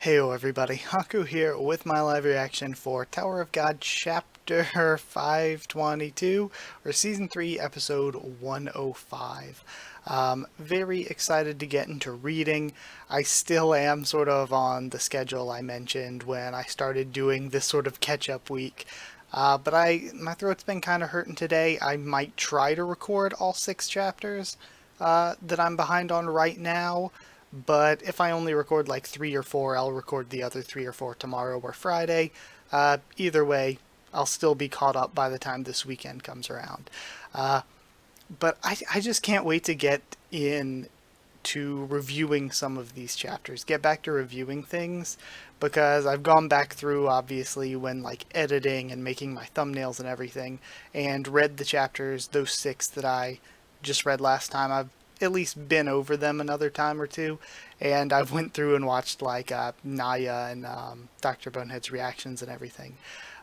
Heyo everybody, Haku here with my live reaction for Tower of God Chapter 522, or Season 3, Episode 105. Very excited to get into reading. I still am sort of on the schedule I mentioned when I started doing this sort of catch-up week. But my throat's been kind of hurting today. I might try to record all 6 chapters that I'm behind on right now. But if I only record like 3 or 4, I'll record the other 3 or 4 tomorrow or Friday. Either way, I'll still be caught up by the time this weekend comes around. But I just can't wait to get in to reviewing some of these chapters, get back to reviewing things, because I've gone back through, obviously, when like editing and making my thumbnails and everything, and read the chapters, those 6 that I just read last time. I've at least been over them another time or two, and I've went through and watched like Naya and Dr. Bonehead's reactions and everything.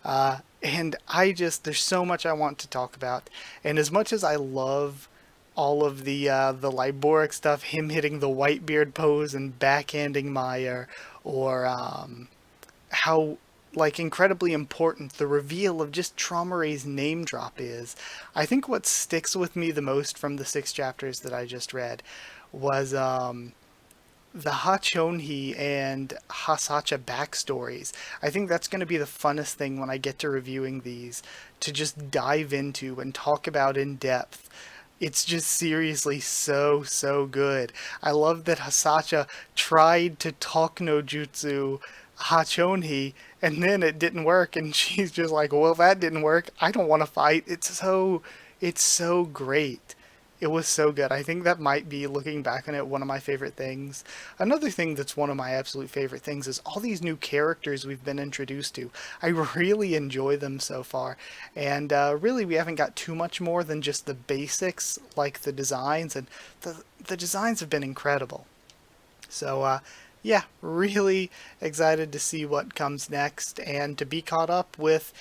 And there's so much I want to talk about, and as much as I love all of the Liboric stuff, him hitting the Whitebeard pose and backhanding Maya, or how like incredibly important the reveal of just Traumeray's name drop is. I think what sticks with me the most from the 6 chapters that I just read was the Hachonhi and Hasacha backstories. I think that's going to be the funnest thing when I get to reviewing these, to just dive into and talk about in depth. It's just seriously so good. I love that Hasacha tried to talk no jutsu Hachonhi, and then it didn't work, and she's just like, well, that didn't work. I don't want to fight. It's so great. It was so good. I think that might be, looking back on it, one of my favorite things. Another thing that's one of my absolute favorite things is all these new characters we've been introduced to. I really enjoy them so far. And really, we haven't got too much more than just the basics, like the designs, and the designs have been incredible. So, yeah, really excited to see what comes next and to be caught up with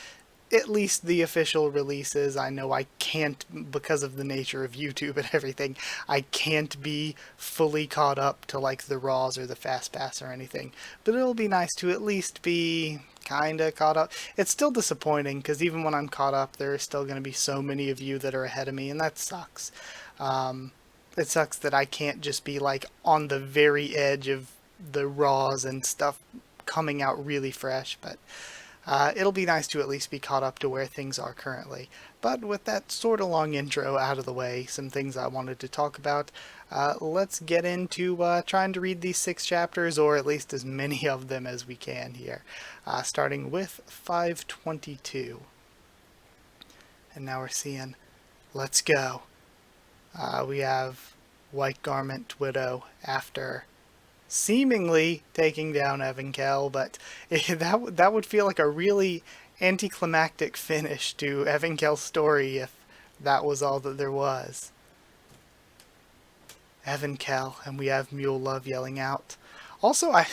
at least the official releases. I know I can't, because of the nature of YouTube and everything, I can't be fully caught up to like the Raws or the Fast Pass or anything. But it'll be nice to at least be kinda caught up. It's still disappointing because even when I'm caught up, there are still going to be so many of you that are ahead of me, and that sucks. It sucks that I can't just be like on the very edge of the Raws and stuff coming out really fresh, but it'll be nice to at least be caught up to where things are currently. But with that sort of long intro out of the way, some things I wanted to talk about, let's get into trying to read these 6 chapters, or at least as many of them as we can here. Starting with 522. And now we're seeing, let's go. We have White Garment Widow after seemingly taking down Evankhell, but that would feel like a really anticlimactic finish to Evankhell's story if that was all that there was. Evankhell, and we have Mule Love yelling out. Also, I'm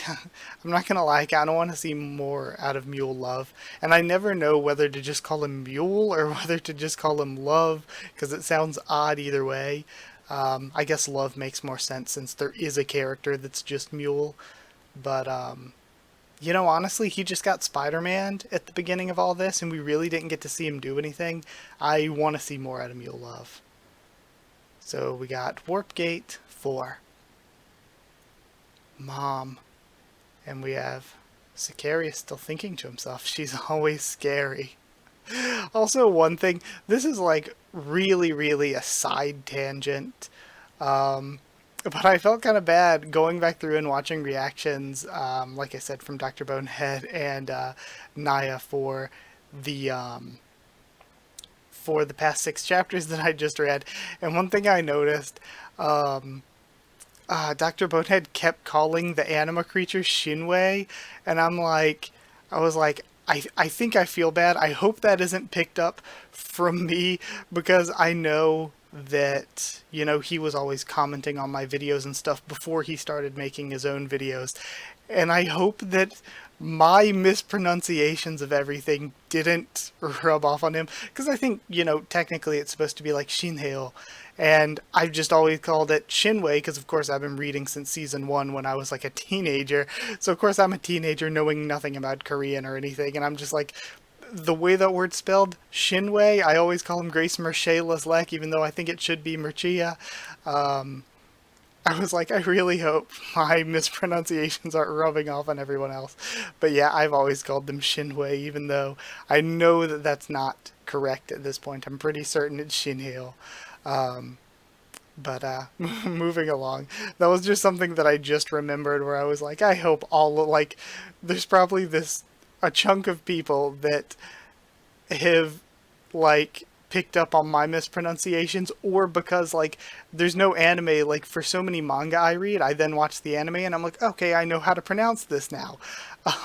not gonna lie, I kinda want to see more out of Mule Love, and I never know whether to just call him Mule or whether to just call him Love, because it sounds odd either way. I guess Love makes more sense since there is a character that's just Mule. But, you know, honestly, he just got Spider-Man at the beginning of all this, and we really didn't get to see him do anything. I want to see more out of Mule Love. So we got Warp Gate 4. Mom. And we have Sicarius still thinking to himself, she's always scary. Also, one thing, this is like really a side tangent, but I felt kind of bad going back through and watching reactions, like I said, from Dr. Bonehead and Naya for the past 6 chapters that I just read. And one thing I noticed, Dr. Bonehead kept calling the anima creature Shinwei, and I was like, I think I feel bad. I hope that isn't picked up from me, because I know that, you know, he was always commenting on my videos and stuff before he started making his own videos. And I hope that my mispronunciations of everything didn't rub off on him. Because I think, technically it's supposed to be like Shinheo. And I've just always called it Shinwei because, of course, I've been reading since season 1 when I was like a teenager. So, of course, I'm a teenager knowing nothing about Korean or anything. And I'm just like, the way that word's spelled, Shinwei, I always call him Grace Merche Leslek, even though I think it should be Merchia. I was like, I really hope my mispronunciations aren't rubbing off on everyone else. But yeah, I've always called them Shinwei, even though I know that that's not correct at this point. I'm pretty certain it's Shinheo. But moving along, that was just something that I just remembered where I was like, I hope like, there's probably a chunk of people that have, like, picked up on my mispronunciations, or because, like, there's no anime, like, for so many manga I read, I then watch the anime and I'm like, okay, I know how to pronounce this now.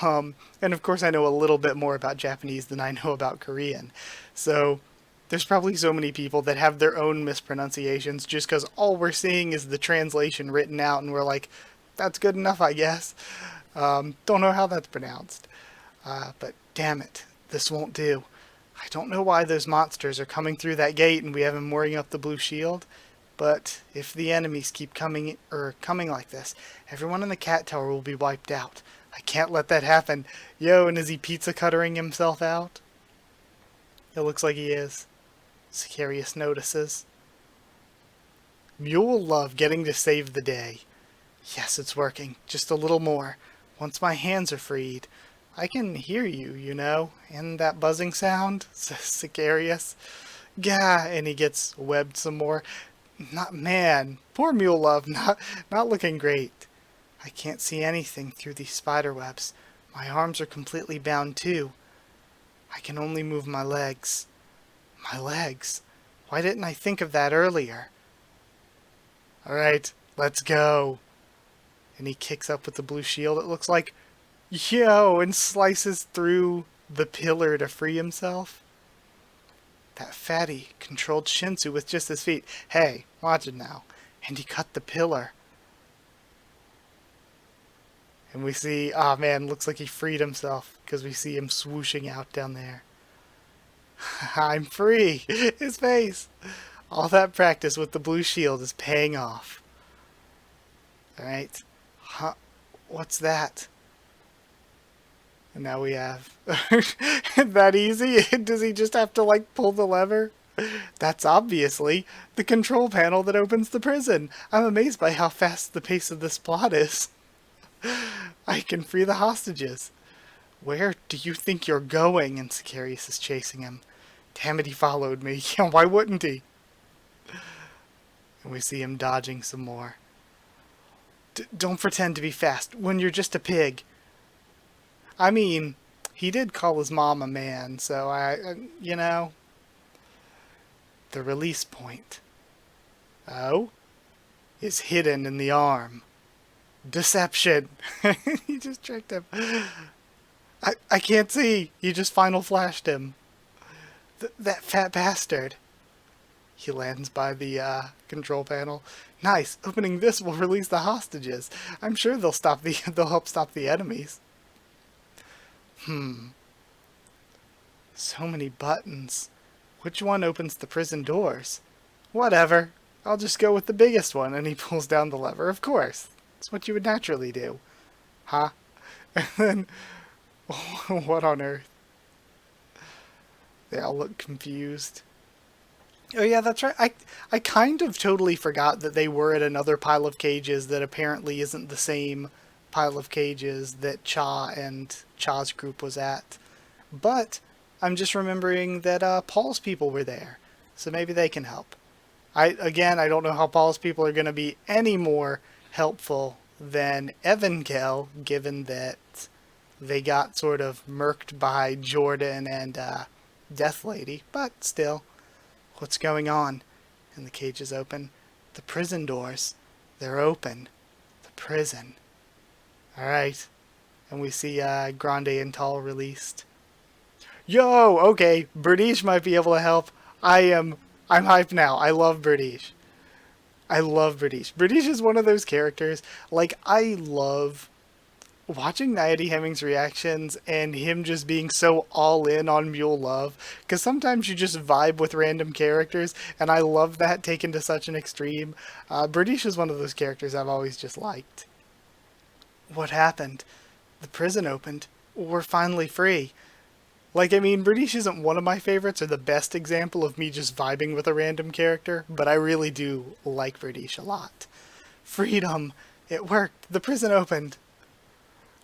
And of course I know a little bit more about Japanese than I know about Korean. So there's probably so many people that have their own mispronunciations just because all we're seeing is the translation written out and we're like, that's good enough, I guess. Don't know how that's pronounced. But damn it, this won't do. I don't know why those monsters are coming through that gate and we have him mooring up the blue shield, but if the enemies keep coming like this, everyone in the cat tower will be wiped out. I can't let that happen. Yo, and is he pizza cuttering himself out? It looks like he is. Sicarius notices. Mule Love getting to save the day. Yes, it's working. Just a little more. Once my hands are freed, I can hear you, and that buzzing sound, says Sicarius. Gah, and he gets webbed some more. Poor Mule Love, not looking great. I can't see anything through these spider webs. My arms are completely bound too. I can only move my legs. My legs? Why didn't I think of that earlier? Alright, let's go. And he kicks up with the blue shield, it looks like. Yo, and slices through the pillar to free himself. That fatty controlled Shinsu with just his feet. Hey, watch it now. And he cut the pillar. And we see, oh man, looks like he freed himself because we see him swooshing out down there. I'm free! His face! All that practice with the blue shield is paying off. Alright. What's that? And now we have... that easy? Does he just have to, like, pull the lever? That's obviously the control panel that opens the prison. I'm amazed by how fast the pace of this plot is. I can free the hostages. Where do you think you're going? And Sicarius is chasing him. Damn it, he followed me. Yeah, why wouldn't he? And we see him dodging some more. Don't pretend to be fast when you're just a pig. I mean, he did call his mom a man, so The release point. Oh? Is hidden in the arm. Deception. He just tricked him. I can't see. You just final flashed him. That fat bastard. He lands by the control panel. Nice. Opening this will release the hostages. I'm sure they'll help stop the enemies. So many buttons. Which one opens the prison doors? Whatever. I'll just go with the biggest one. And he pulls down the lever. Of course. It's what you would naturally do. Huh? And then... what on earth? They all look confused. Oh yeah, that's right. I kind of totally forgot that they were at another pile of cages that apparently isn't the same pile of cages that Cha and Cha's group was at. But I'm just remembering that Paul's people were there. So maybe they can help. I don't know how Paul's people are going to be any more helpful than Evankhell, given that they got sort of murked by Jordan and Death Lady. But still, what's going on? And the cage is open. The prison doors, they're open. The prison. Alright. And we see Grande and Tall released. Yo, okay, Berdish might be able to help. I'm hyped now. I love Berdish. I love Berdish. Berdish is one of those characters, like, I love watching Nighty Hemming's reactions and him just being so all in on Mule Love, because sometimes you just vibe with random characters, and I love that taken to such an extreme. British is one of those characters I've always just liked. What happened? The prison opened. We're finally free. Like, I mean, British isn't one of my favorites or the best example of me just vibing with a random character, but I really do like British a lot. Freedom! It worked! The prison opened!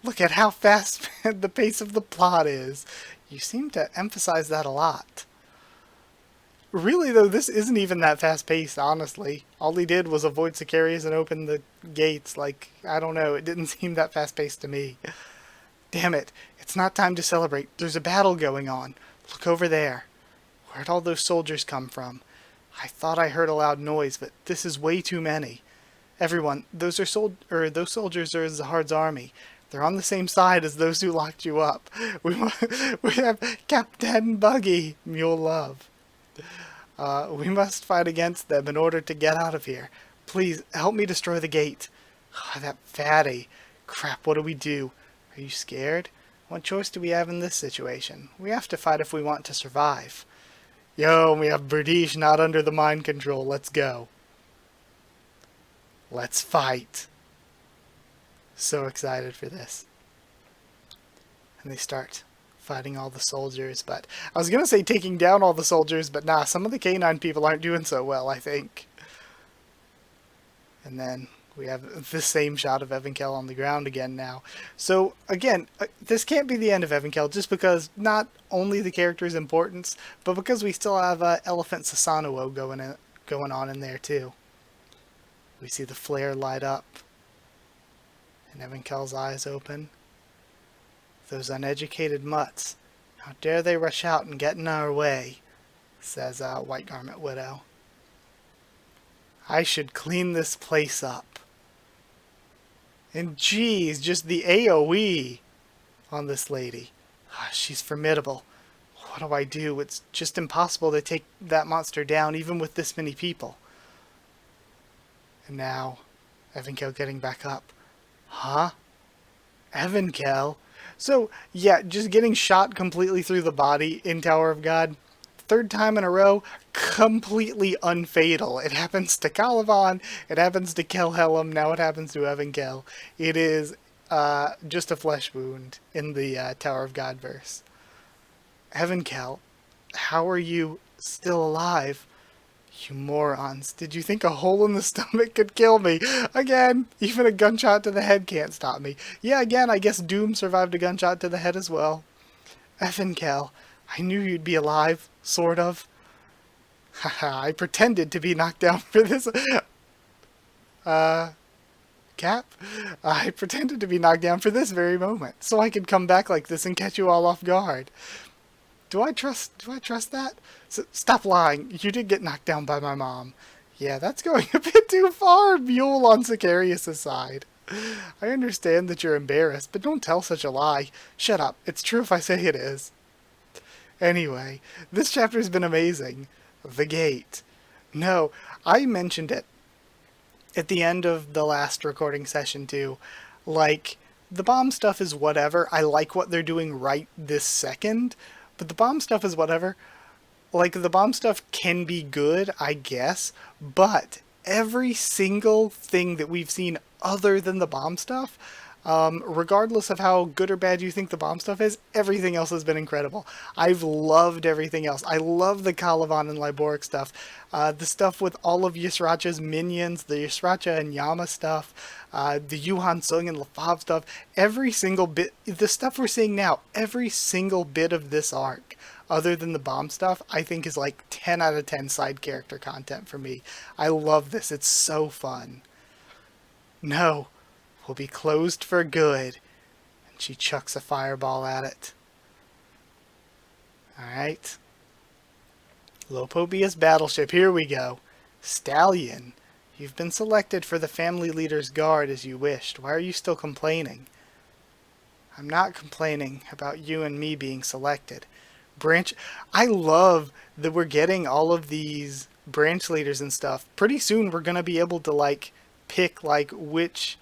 Look at how fast the pace of the plot is. You seem to emphasize that a lot. Really, though, this isn't even that fast-paced, honestly. All he did was avoid Sicarius and open the gates. Like, I don't know, it didn't seem that fast-paced to me. Damn it, it's not time to celebrate. There's a battle going on. Look over there. Where'd all those soldiers come from? I thought I heard a loud noise, but this is way too many. Everyone, those soldiers are Zahard's army. They're on the same side as those who locked you up. We have Captain Buggy, Mule Love. We must fight against them in order to get out of here. Please, help me destroy the gate. That fatty. Crap, what do we do? Are you scared? What choice do we have in this situation? We have to fight if we want to survive. Yo, we have British not under the mind control. Let's go. Let's fight. So excited for this. And they start fighting all the soldiers, but I was going to say taking down all the soldiers, but nah, some of the K9 people aren't doing so well, I think. And then we have the same shot of Evankhell on the ground again now. So again, this can't be the end of Evankhell just because not only the character's importance, but because we still have Elephant Sasanuo going on in there too. We see the flare light up. And Evankhell's eyes open. Those uneducated mutts. How dare they rush out and get in our way, says White Garment Widow. I should clean this place up. And geez, just the AoE on this lady. She's formidable. What do I do? It's just impossible to take that monster down even with this many people. And now, Evankhell getting back up. Huh? Evankhell? So, yeah, just getting shot completely through the body in Tower of God. Third time in a row, completely unfatal. It happens to Caliban, it happens to Kelhelm, now it happens to Evankhell. It is just a flesh wound in the Tower of God verse. Evankhell, how are you still alive? You morons. Did you think a hole in the stomach could kill me? Again, even a gunshot to the head can't stop me. Yeah, again, I guess Doom survived a gunshot to the head as well. Evankhell, I knew you'd be alive, sort of. Haha, I pretended to be knocked down for this. Cap? I pretended to be knocked down for this very moment, so I could come back like this and catch you all off guard. Do I trust that? Stop lying. You did get knocked down by my mom. Yeah, that's going a bit too far, Mule on Sicarius' side. I understand that you're embarrassed, but don't tell such a lie. Shut up. It's true if I say it is. Anyway, this chapter's been amazing. The gate. No, I mentioned it at the end of the last recording session too. Like, the bomb stuff is whatever. I like what they're doing right this second. But the bomb stuff is whatever. Like, the bomb stuff can be good, I guess, but every single thing that we've seen other than the bomb stuff, regardless of how good or bad you think the bomb stuff is, everything else has been incredible. I've loved everything else. I love the Caliban and Liboric stuff. The stuff with all of Yusracha's minions, the Yusracha and Yama stuff, the Yuhan Sung and Lafav stuff, every single bit, the stuff we're seeing now, every single bit of this arc, other than the bomb stuff, I think is like 10 out of 10 side character content for me. I love this. It's so fun. No, we'll be closed for good. And she chucks a fireball at it. Alright. Lopobius battleship, here we go. Stallion, you've been selected for the family leader's guard as you wished. Why are you still complaining? I'm not complaining about you and me being selected. I love that we're getting all of these branch leaders and stuff. Pretty soon we're going to be able to, like, pick, like, which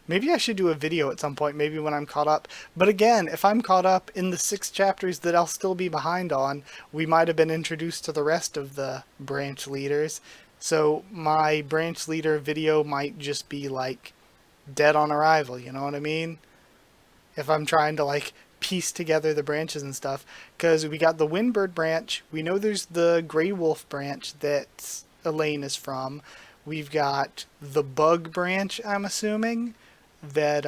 Maybe I should do a video at some point, maybe when I'm caught up. But again, if I'm caught up in the 6 chapters that I'll still be behind on, we might have been introduced to the rest of the branch leaders. So my branch leader video might just be like dead on arrival, you know what I mean? If I'm trying to like piece together the branches and stuff. Because we got the Windbird branch, we know there's the Grey Wolf branch that Elaine is from. We've got the Bug branch, I'm assuming, that,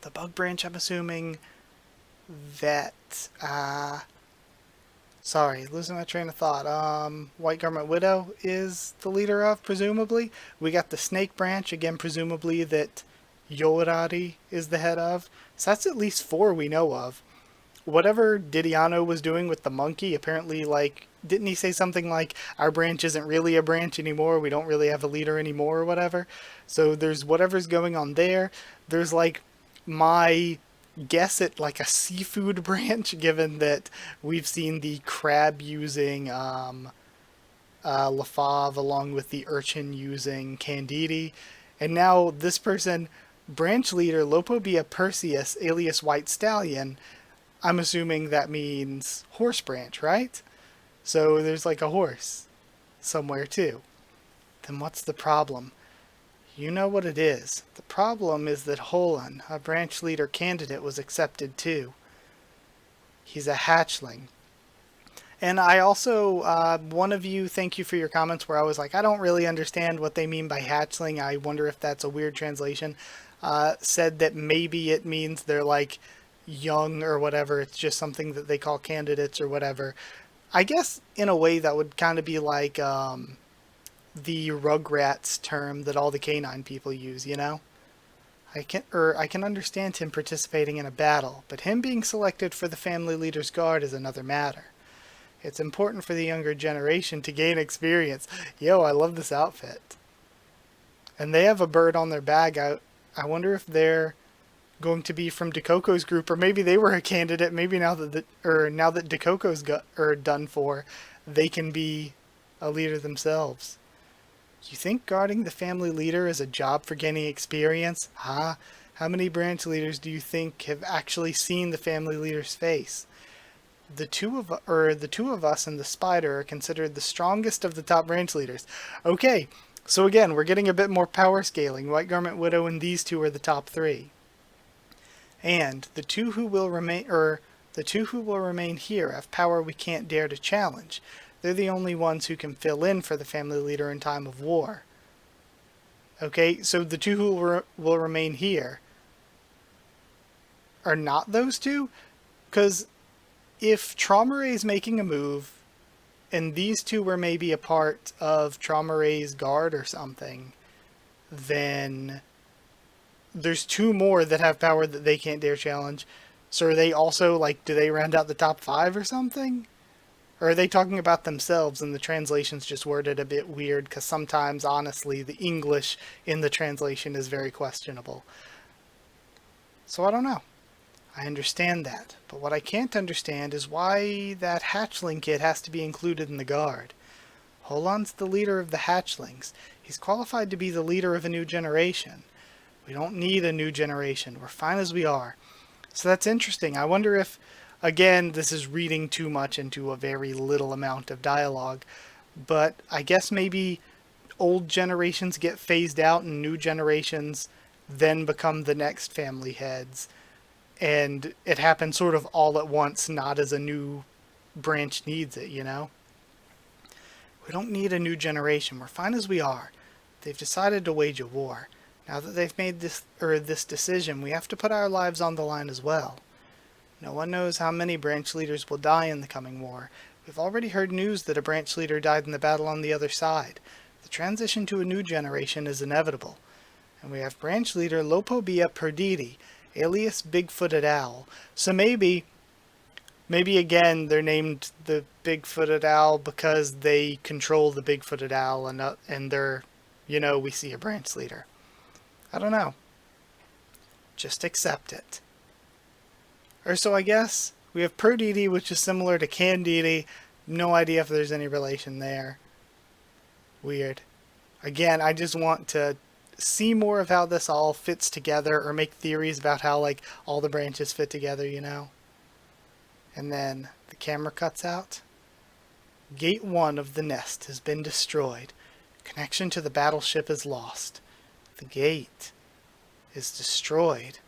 the Bug branch, I'm assuming that, sorry, losing my train of thought. White Garment Widow is the leader of, presumably. We got the Snake branch, again, presumably that Yorari is the head of. So that's at least 4 we know of. Whatever Didiano was doing with the monkey, apparently, like, didn't he say something like, our branch isn't really a branch anymore, we don't really have a leader anymore, or whatever? So there's whatever's going on there. There's, like, my guess at, like, a seafood branch, given that we've seen the crab using, Lafave, along with the urchin using Candidi. And now this person, branch leader Lopobia Perseus, alias White Stallion, I'm assuming that means horse branch, right? So there's like a horse somewhere too. Then what's the problem? You know what it is. The problem is that Holan, a branch leader candidate, was accepted too. He's a hatchling. And I also, one of you, thank you for your comments where I was like, I don't really understand what they mean by hatchling. I wonder if that's a weird translation. Said that maybe it means they're like young or whatever. It's just something that they call candidates or whatever. I guess in a way that would kind of be like the Rugrats term that all the canine people use, you know? I can understand him participating in a battle, but him being selected for the family leader's guard is another matter. It's important for the younger generation to gain experience. Yo, I love this outfit. And they have a bird on their bag. I wonder if they're going to be from Dakoko's group, or maybe they were a candidate. Maybe now that Dakoko's done for, they can be a leader themselves. You think guarding the family leader is a job for gaining experience? Huh? How many branch leaders do you think have actually seen the family leader's face? The two of us and the spider are considered the strongest of the top branch leaders. Okay, so again, we're getting a bit more power scaling. White Garment Widow and these 2 are the top 3. And the two who will remain here have power we can't dare to challenge. They're the only ones who can fill in for the family leader in time of war. Okay, so the 2 who will remain here are not those 2? Because if Traumaray is making a move, and these 2 were maybe a part of Traumaray's guard or something, then there's 2 more that have power that they can't dare challenge. So are they also, like, do they round out the top 5 or something? Or are they talking about themselves and the translation's just worded a bit weird? Because sometimes, honestly, the English in the translation is very questionable. So I don't know. I understand that. But what I can't understand is why that hatchling kid has to be included in the guard. Holan's the leader of the hatchlings. He's qualified to be the leader of a new generation. We don't need a new generation. We're fine as we are. So that's interesting. I wonder if, again, this is reading too much into a very little amount of dialogue, but I guess maybe old generations get phased out and new generations then become the next family heads. And it happens sort of all at once, not as a new branch needs it, you know? We don't need a new generation. We're fine as we are. They've decided to wage a war. Now that they've made this decision, we have to put our lives on the line as well. No one knows how many branch leaders will die in the coming war. We've already heard news that a branch leader died in the battle on the other side. The transition to a new generation is inevitable. And we have branch leader Lopobia Perditi, alias Big-Footed Owl. So maybe again they're named the Big-Footed Owl because they control the Big-Footed Owl and they're, you know, we see a branch leader. I don't know. Just accept it. Or so I guess we have Perditi, which is similar to Candidi. No idea if there's any relation there. Weird. Again, I just want to see more of how this all fits together, or make theories about how like all the branches fit together, you know. And then the camera cuts out. Gate 1 of the nest has been destroyed. Connection to the battleship is lost. The gate is destroyed.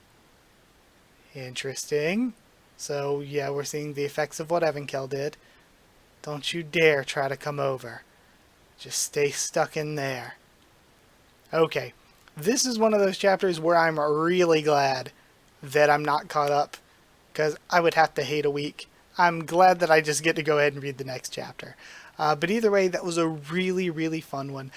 Interesting. So yeah, we're seeing the effects of what Evankhell did. Don't you dare try to come over. Just stay stuck in there. Okay, this is one of those chapters where I'm really glad that I'm not caught up, because I would have to hate a week. I'm glad that I just get to go ahead and read the next chapter. But either way, that was a really, really fun one.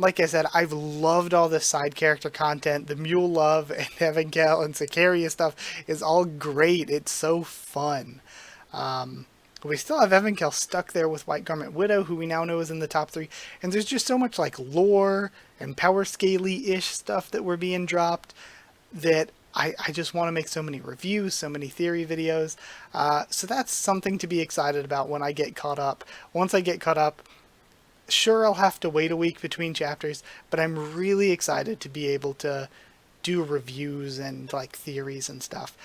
Like I said, I've loved all this side character content. The Mule Love and Evankhell and Sicaria stuff is all great. It's so fun. We still have Evankhell stuck there with White Garment Widow, who we now know is in the top 3. And there's just so much like lore and power scaly-ish stuff that we're being dropped that I just want to make so many reviews, so many theory videos. So that's something to be excited about when I get caught up. Once I get caught up, sure, I'll have to wait a week between chapters, but I'm really excited to be able to do reviews and like theories and stuff.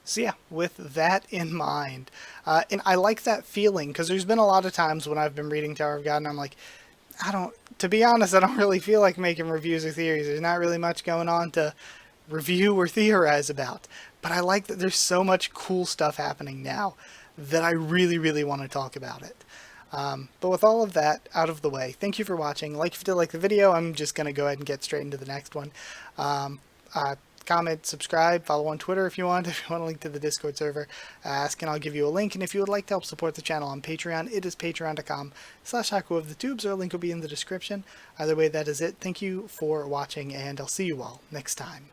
So yeah, with that in mind, and I like that feeling, because there's been a lot of times when I've been reading Tower of God and I'm like, to be honest, I don't really feel like making reviews or theories. There's not really much going on to review or theorize about. But I like that there's so much cool stuff happening now that I really, really want to talk about it. But with all of that out of the way, thank you for watching. Like if you did like the video, I'm just going to go ahead and get straight into the next one. Comment, subscribe, follow on Twitter if you want. If you want a link to the Discord server, ask and I'll give you a link. And if you would like to help support the channel on Patreon, it is patreon.com/Haku of the Tubes, or a link will be in the description. Either way, that is it. Thank you for watching, and I'll see you all next time.